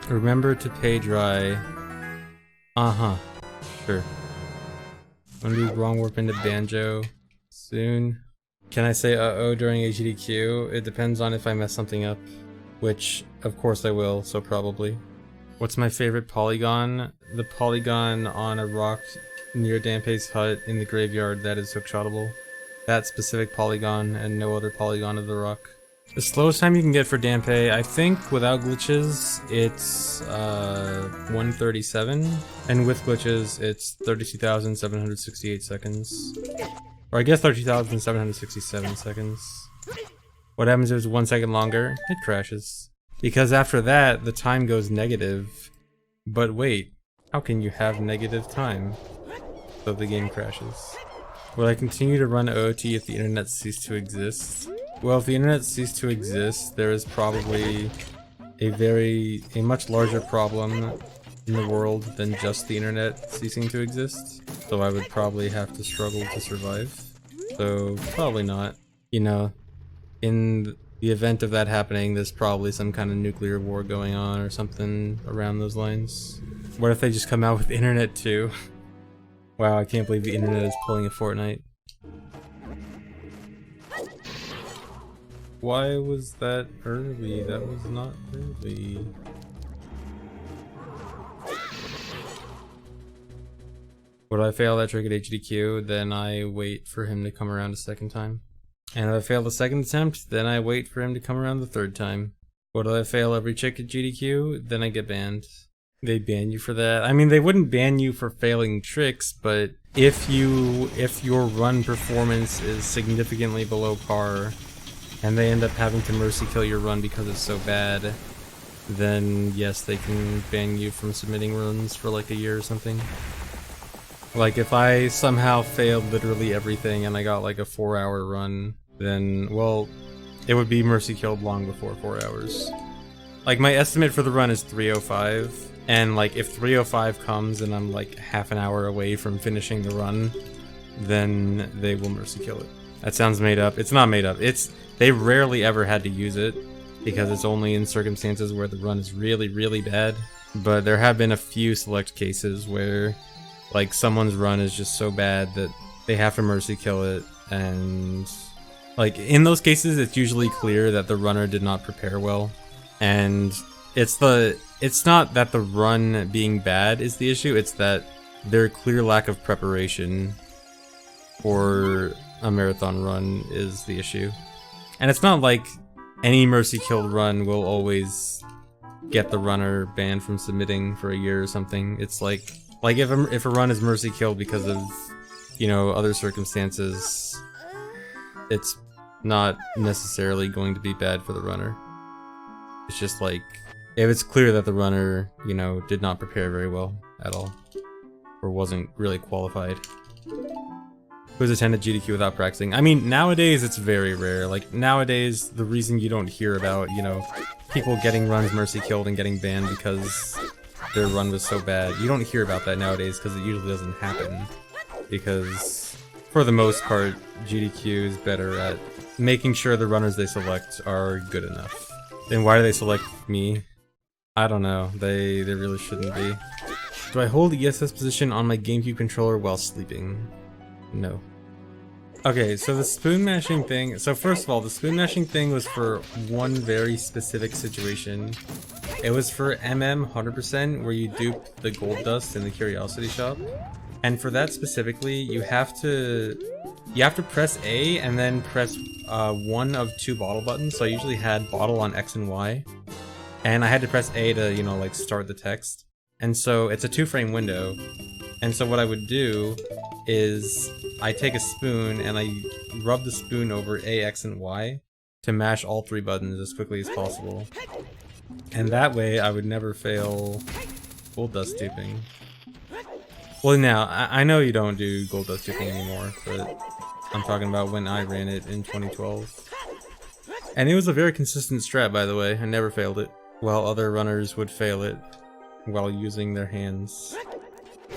Remember to pay dry. Uh-huh. Sure. Wanna do wrong warp into banjo soon? Can I say uh-oh during a GDQ? It depends on if I mess something up. Which, of course I will, so probably. What's my favorite polygon? The polygon on a rock near Dampé's hut in the graveyard that is hookshotable. That specific polygon and no other polygon of the rock. The slowest time you can get for Dampé, I think without glitches, it's 137, and with glitches, it's 32,768 seconds. Or I guess 32,767 seconds. What happens if it's 1 second longer? It crashes. Because after that, the time goes negative. But wait, how can you have negative time? So the game crashes. Will I continue to run OOT if the internet ceased to exist? Well, if the internet ceased to exist, there is probably a much larger problem in the world than just the internet ceasing to exist. So I would probably have to struggle to survive. So probably not. You know, in the event of that happening, there's probably some kind of nuclear war going on or something around those lines. What if they just come out with internet too? Wow, I can't believe the internet is pulling a Fortnite. Why was that early? That was not early. Would I fail that trick at HDQ, then I wait for him to come around a second time. And if I fail the second attempt, then I wait for him to come around the third time. Would I fail every trick at GDQ, then I get banned. They ban you for that. I mean, they wouldn't ban you for failing tricks, but if your run performance is significantly below par, and they end up having to mercy kill your run because it's so bad, then yes, they can ban you from submitting runs for like a year or something. Like if I somehow failed literally everything and I got like a 4-hour run, then, well, it would be mercy killed long before 4 hours. Like my estimate for the run is 3:05, and like if 3:05 comes and I'm like half an hour away from finishing the run, then they will mercy kill it. That sounds made up. It's not made up. They rarely ever had to use it, because it's only in circumstances where the run is really, really bad. But there have been a few select cases where like someone's run is just so bad that they have to mercy kill it, and like in those cases it's usually clear that the runner did not prepare well. And it's not that the run being bad is the issue, it's that their clear lack of preparation for a marathon run is the issue. And it's not like any mercy killed run will always get the runner banned from submitting for a year or something. It's like if a run is mercy killed because of, you know, other circumstances, it's not necessarily going to be bad for the runner. It's just like, if it's clear that the runner, you know, did not prepare very well at all, or wasn't really qualified. Who's attended GDQ without practicing? I mean, nowadays it's very rare. Like, nowadays, the reason you don't hear about, you know, people getting runs mercy killed and getting banned because their run was so bad, you don't hear about that nowadays because it usually doesn't happen. Because, for the most part, GDQ is better at making sure the runners they select are good enough. Then why do they select me? I don't know. They really shouldn't be. Do I hold the ESS position on my GameCube controller while sleeping? No. Okay, so the spoon mashing thing. So first of all, the spoon mashing thing was for one very specific situation. It was for 100%, where you dupe the gold dust in the curiosity shop. And for that specifically, you have to press A and then press one of two bottle buttons. So I usually had bottle on X and Y, and I had to press A to, you know, like start the text. And so it's a 2-frame window. And so what I would do is I take a spoon and I rub the spoon over A, X, and Y to mash all 3 buttons as quickly as possible. And that way I would never fail gold dust duping. Well, now, I know you don't do gold dust duping anymore, but I'm talking about when I ran it in 2012. And it was a very consistent strat, by the way. I never failed it, while other runners would fail it while using their hands.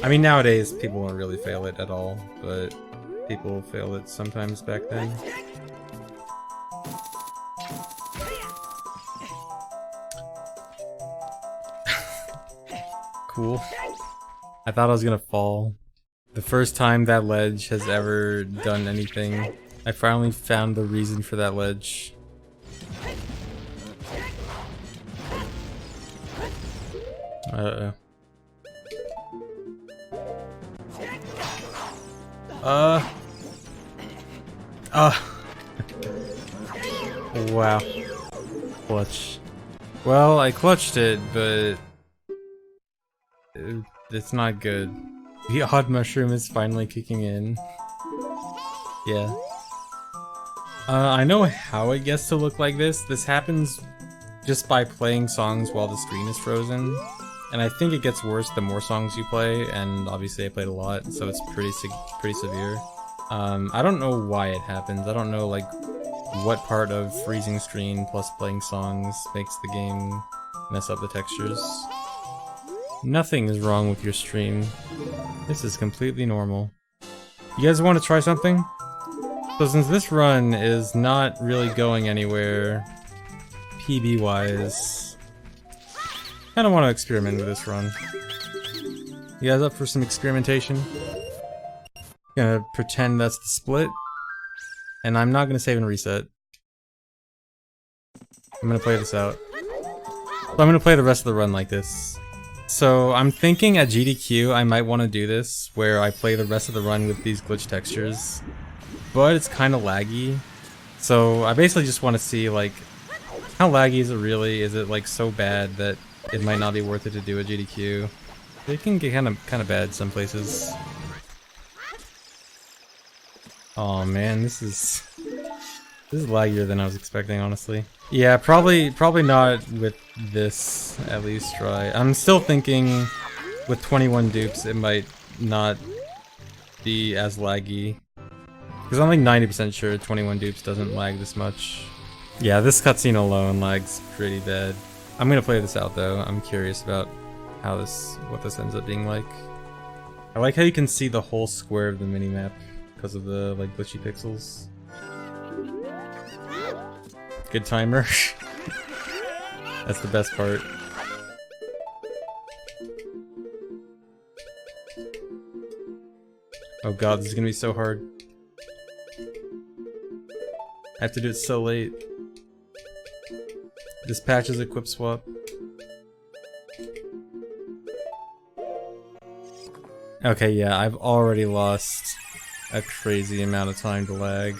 I mean, nowadays, people don't really fail it at all, but people failed it sometimes back then. cool. I thought I was gonna fall. The first time that ledge has ever done anything. I finally found the reason for that ledge. Uh-oh. Wow. Clutch. Well, I clutched it, but it's not good. The odd mushroom is finally kicking in. Yeah. I know how it gets to look like this. This happens just by playing songs while the screen is frozen. And I think it gets worse the more songs you play, and obviously I played a lot, so it's pretty severe. I don't know why it happens. I don't know, like, what part of freezing screen plus playing songs makes the game mess up the textures. Nothing is wrong with your stream. This is completely normal. You guys want to try something? So since this run is not really going anywhere PB-wise, I don't want to experiment with this run. You guys up for some experimentation? Gonna pretend that's the split. And I'm not gonna save and reset. I'm gonna play this out. So I'm gonna play the rest of the run like this. So I'm thinking at GDQ I might want to do this, where I play the rest of the run with these glitch textures. But it's kind of laggy. So I basically just want to see, like, how laggy is it really? Is it, like, so bad that it might not be worth it to do a GDQ? It can get kind of bad some places. Oh man, this is laggier than I was expecting, honestly. Yeah, probably not with this, at least try. I'm still thinking with 21 dupes it might not be as laggy. Because I'm like 90% sure 21 dupes doesn't lag this much. Yeah, this cutscene alone lags pretty bad. I'm gonna play this out though. I'm curious about how what this ends up being like. I like how you can see the whole square of the minimap because of the like glitchy pixels. Good timer. That's the best part. Oh god, this is gonna be so hard. I have to do it so late. This patch is a equip swap. Okay, yeah, I've already lost a crazy amount of time to lag.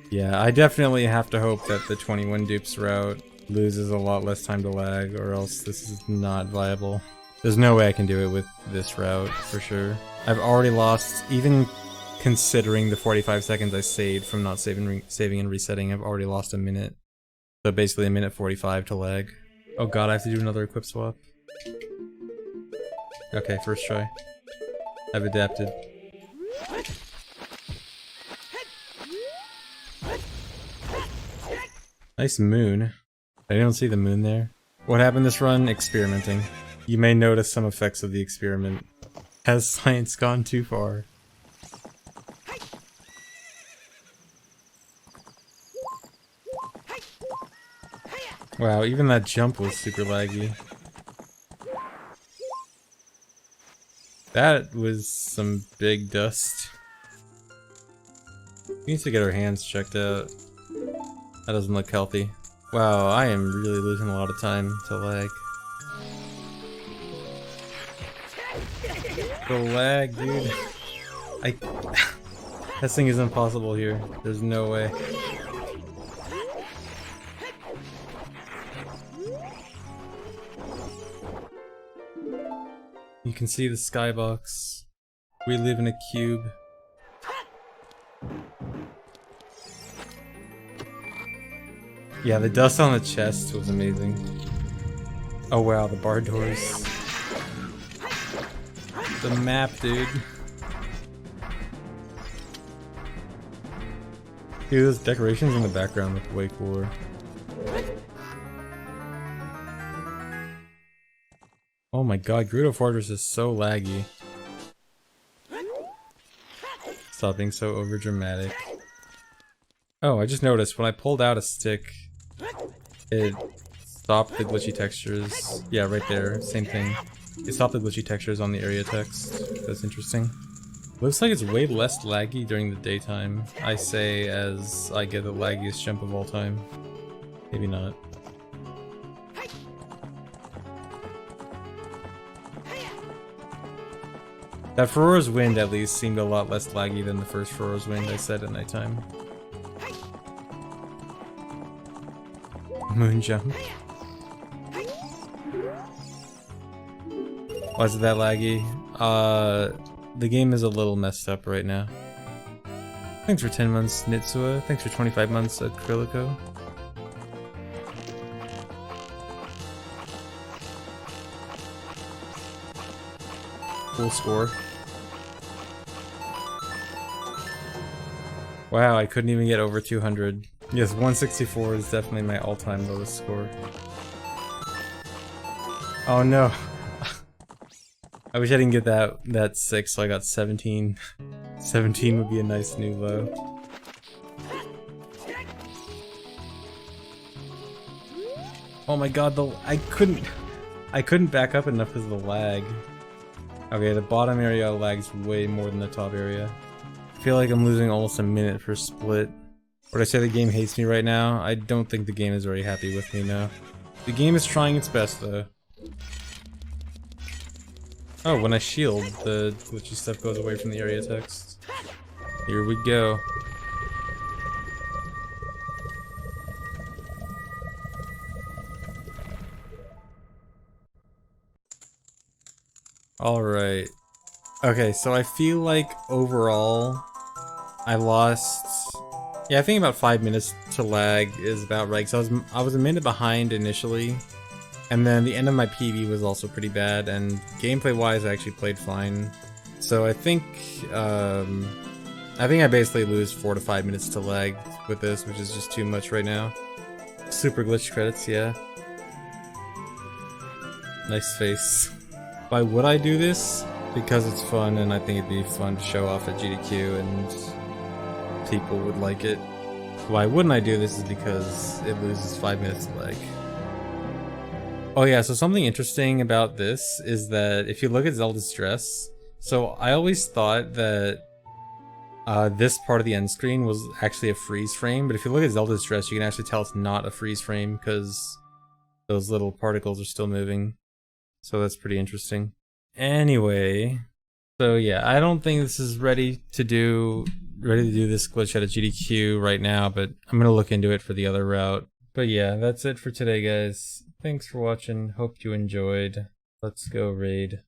Yeah, I definitely have to hope that the 21 dupes route loses a lot less time to lag, or else this is not viable. There's no way I can do it with this route, for sure. I've already lost, even considering the 45 seconds I saved from not saving and resetting, I've already lost a minute. So basically a minute 45 to lag. Oh god, I have to do another equip swap. Okay, first try. I've adapted. Nice moon. I didn't see the moon there. What happened this run? Experimenting. You may notice some effects of the experiment. Has science gone too far? Wow, even that jump was super laggy. That was some big dust. We need to get our hands checked out. That doesn't look healthy. Wow, I am really losing a lot of time to lag. The lag, dude. This thing is impossible here. There's no way. You can see the skybox. We live in a cube. Yeah, the dust on the chest was amazing. Oh wow, the bar doors. The map, dude. Dude, those decorations in the background look way cooler. Oh my god, Gerudo Fortress is so laggy. Stop being so overdramatic. Oh, I just noticed when I pulled out a stick, it stop the glitchy textures. Yeah, right there, same thing. It stopped the glitchy textures on the area text. That's interesting. Looks like it's way less laggy during the daytime, I say, as I get the laggiest jump of all time. Maybe not. That Ferora's Wind at least seemed a lot less laggy than the first Ferora's Wind I said at nighttime. Moon jump. Why is it that laggy? The game is a little messed up right now. Thanks for 10 months, Nitsua. Thanks for 25 months, Acrylico. Cool score. Wow, I couldn't even get over 200. Yes, 164 is definitely my all-time lowest score. Oh no. I wish I didn't get that 6, so I got 17. 17 would be a nice new low. Oh my god, I couldn't back up enough because of the lag. Okay, the bottom area lags way more than the top area. I feel like I'm losing almost a minute per split. Would I say the game hates me right now? I don't think the game is very happy with me now. The game is trying its best though. Oh, when I shield, the glitchy stuff goes away from the area text. Here we go. Alright. Okay, so I feel like overall, I lost... Yeah, I think about 5 minutes to lag is about right. So I was a minute behind initially. And then the end of my PB was also pretty bad, and gameplay-wise, I actually played fine. So I think I basically lose 4 to 5 minutes to lag with this, which is just too much right now. Super glitch credits, yeah. Nice face. Why would I do this? Because it's fun, and I think it'd be fun to show off at GDQ, and people would like it. Why wouldn't I do this is because it loses 5 minutes to lag. Oh yeah, so something interesting about this is that if you look at Zelda's dress, so I always thought that this part of the end screen was actually a freeze frame, but if you look at Zelda's dress, you can actually tell it's not a freeze frame because those little particles are still moving. So that's pretty interesting. Anyway, so yeah, I don't think this is ready to do this glitch at a GDQ right now, but I'm gonna look into it for the other route. But yeah, that's it for today, guys. Thanks for watching, hope you enjoyed. Let's go raid.